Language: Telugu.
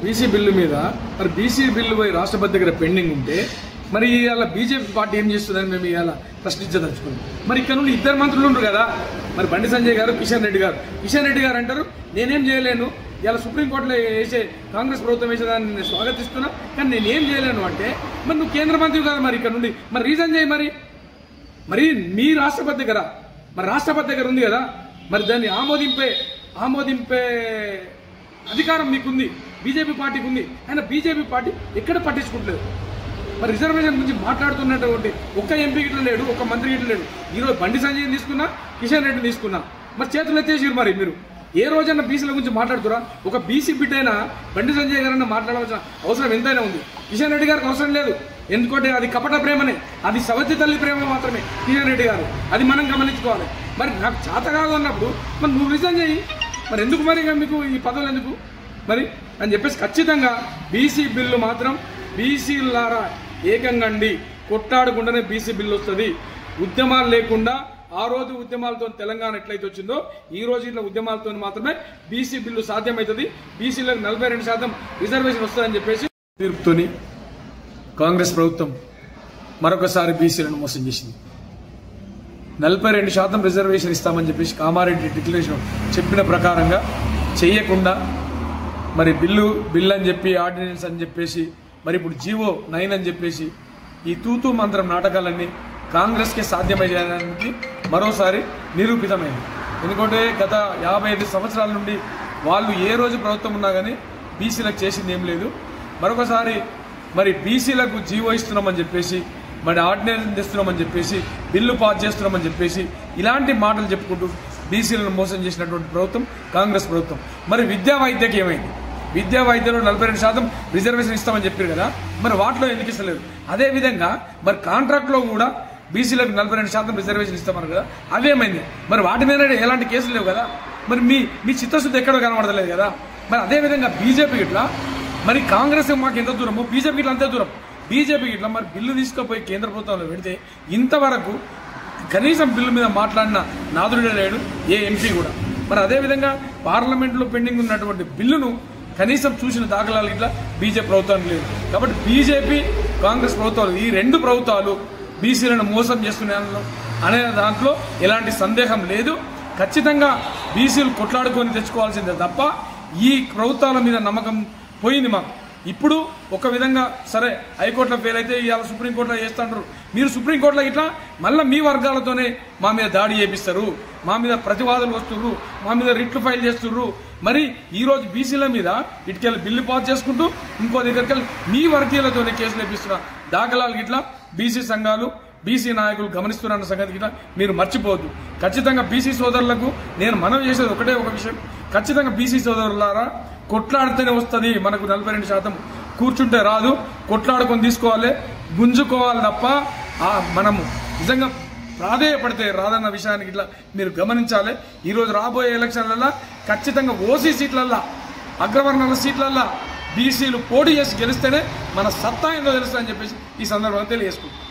బీసీ బిల్లు మీద మరి బీసీ బిల్లు పోయి రాష్ట్రపతి దగ్గర పెండింగ్ ఉంటే మరి ఇవాళ బీజేపీ పార్టీ ఏం చేస్తుందని మేము ఇవాళ ప్రశ్నించదలుచుకున్నాం. మరి ఇక్కడ నుండి ఇద్దరు మంత్రులు ఉన్నారు కదా, మరి బండి సంజయ్ గారు, కిషన్ రెడ్డి గారు. కిషన్ రెడ్డి గారు అంటారు నేనేం చేయలేను, ఇలా సుప్రీంకోర్టులో వేసే కాంగ్రెస్ ప్రభుత్వం వేసేదాన్ని నేను స్వాగతిస్తున్నా, కానీ నేనేం చేయలేను అంటే మరి నువ్వు కేంద్ర మంత్రి కదా, మరి ఇక్కడ నుండి మరి రీజన్ చేయి. మరి మీ రాష్ట్రపతి దగ్గర మరి రాష్ట్రపతి దగ్గర ఉంది కదా, మరి దాన్ని ఆమోదింపే అధికారం మీకుంది, బీజేపీ పార్టీకి ఉంది. ఆయన బీజేపీ పార్టీ ఎక్కడ పట్టించుకుంటలేదు. మరి రిజర్వేషన్ గురించి మాట్లాడుతున్నటువంటి ఒక్క ఎంపీ గిట్ల లేడు, ఒక్క మంత్రి గిట్ల లేడు. ఈరోజు బండి సంజయ్ తీసుకున్నా, కిషన్ రెడ్డిని తీసుకున్నా, మరి చేతులు ఎత్తేసారు. మరి మీరు ఏ రోజన్నా బీసీల గురించి మాట్లాడుతురా? ఒక బీసీ బిడ్డ అయినా బండి సంజయ్ గారన్నా మాట్లాడవలసిన అవసరం ఎంతైనా ఉంది. కిషన్ రెడ్డి గారికి అవసరం లేదు, ఎందుకంటే అది కపట ప్రేమనే, అది సవతి తల్లి ప్రేమ మాత్రమే కిషన్ రెడ్డి గారు. అది మనం గమనించుకోవాలి. మరి నాకు చేత కాదు అన్నప్పుడు మరి నువ్వు రిజైన్ చేయి. మరి ఎందుకు మరి మీకు ఈ పదవులు ఎందుకు మరి అని చెప్పేసి ఖచ్చితంగా బీసీ బిల్లు మాత్రం బీసీలారా ఏకంగా అండి కొట్టాడకుండానే బీసీ బిల్లు వస్తుంది. ఉద్యమాలు లేకుండా ఆ రోజు ఉద్యమాలతో తెలంగాణ ఎట్లయితే వచ్చిందో ఈ రోజు ఇట్లా ఉద్యమాలతో మాత్రమే బీసీ బిల్లు సాధ్యమవుతుంది. బీసీలకు 42% రిజర్వేషన్ వస్తుందని చెప్పేసి తీర్పుతోని కాంగ్రెస్ ప్రభుత్వం మరొకసారి బీసీలను మోసం చేసింది. 42% రిజర్వేషన్ ఇస్తామని చెప్పేసి కామారెడ్డి డిక్లరేషన్ చెప్పిన ప్రకారంగా చేయకుండా మరి బిల్లు అని చెప్పి ఆర్డినెన్స్ అని చెప్పేసి మరి ఇప్పుడు జీవో 9 అని చెప్పేసి ఈ తూతూ మంత్రం నాటకాలన్నీ కాంగ్రెస్కే సాధ్యమయ్యేదానికి మరోసారి నిరూపితమైంది. ఎందుకంటే గత 55 సంవత్సరాల నుండి వాళ్ళు ఏ రోజు ప్రభుత్వం ఉన్నా కానీ బీసీలకు చేసింది ఏం లేదు. మరొకసారి మరి బీసీలకు జీవో ఇస్తున్నామని చెప్పేసి, మరి ఆర్డినెన్స్ తెస్తున్నామని చెప్పేసి, బిల్లు పాస్ చేస్తున్నామని చెప్పేసి ఇలాంటి మాటలు చెప్పుకుంటూ బీసీలను మోసం చేసినటువంటి ప్రభుత్వం కాంగ్రెస్ ప్రభుత్వం. మరి విద్యా వైద్యకి ఏమైంది? విద్యా వైద్యంలో 42% రిజర్వేషన్ ఇస్తామని చెప్పారు కదా, మరి వాటిలో ఎందుకు ఇస్తలేదు? అదేవిధంగా మరి కాంట్రాక్ట్లో కూడా బీసీలకు 42% రిజర్వేషన్ ఇస్తామన్నారు కదా, అవేమైంది? మరి వాటి మీద ఎలాంటి కేసులు లేవు కదా, మరి మీ చిత్తశుద్ధి ఎక్కడో కనబడలేదు కదా. మరి అదేవిధంగా బీజేపీ ఇట్లా మరి కాంగ్రెస్ మాకు ఎంత దూరము, బీజేపీ ఇట్లా అంతే దూరం. బీజేపీ ఇట్లా మరి బిల్లు తీసుకుపోయి కేంద్ర ప్రభుత్వంలో పెడితే ఇంతవరకు కనీసం బిల్లు మీద మాట్లాడిన నాదుడే లేడు, ఏ ఎంపీ కూడా. మరి అదేవిధంగా పార్లమెంట్లో పెండింగ్ ఉన్నటువంటి బిల్లును కనీసం చూసిన దాఖలాలు ఇట్లా బీజేపీ ప్రభుత్వానికి లేదు. కాబట్టి బీజేపీ కాంగ్రెస్ ప్రభుత్వాలు ఈ రెండు ప్రభుత్వాలు బీసీలను మోసం చేస్తున్నాయి అనే దాంట్లో ఎలాంటి సందేహం లేదు. ఖచ్చితంగా బీసీలు కొట్లాడుకొని తెచ్చుకోవాల్సిందే తప్ప ఈ ప్రభుత్వాల మీద నమ్మకం పోయింది మాకు. ఇప్పుడు ఒక విధంగా సరే హైకోర్టులో ఫెయిల్ అయితే ఇవాళ సుప్రీంకోర్టులో చేస్తుంటారు. మీరు సుప్రీంకోర్టులో ఇట్లా మళ్ళీ మీ వర్గాలతోనే మా మీద దాడి చేపిస్తారు, మా మీద ప్రతివాదులు వస్తున్నారు, మా మీద రిట్లు ఫైల్ చేస్తున్నారు. మరి ఈరోజు బీసీల మీద ఇటుకెళ్ళి బిల్లు పాస్ చేసుకుంటూ ఇంకో దగ్గరికి మీ వర్గీయులతోనే కేసులు వేపిస్తున్న దాఖలాలు ఇట్లా బీసీ సంఘాలు, బీసీ నాయకులు గమనిస్తున్న సంగతి గిట్లా మీరు మర్చిపోవద్దు. ఖచ్చితంగా బీసీ సోదరులకు నేను మనవి చేసేది ఒకటే ఒక విషయం, ఖచ్చితంగా బీసీ సోదరులారా కొట్లాడితేనే వస్తుంది. మనకు 42% కూర్చుంటే రాదు, కొట్లాడుకొని తీసుకోవాలి, గుంజుకోవాలి తప్ప మనము నిజంగా ప్రాధేయపడితే రాదన్న విషయానికి ఇట్లా మీరు గమనించాలి. ఈరోజు రాబోయే ఎలక్షన్లలో ఖచ్చితంగా ఓసీ సీట్లల్లో, అగ్రవర్ణాల సీట్లల్లో బీసీలు పోటీ చేసి గెలిస్తేనే మన సత్తా ఏందో తెలుస్తుందని చెప్పేసి ఈ సందర్భంగా తెలియజేసుకుంటాం.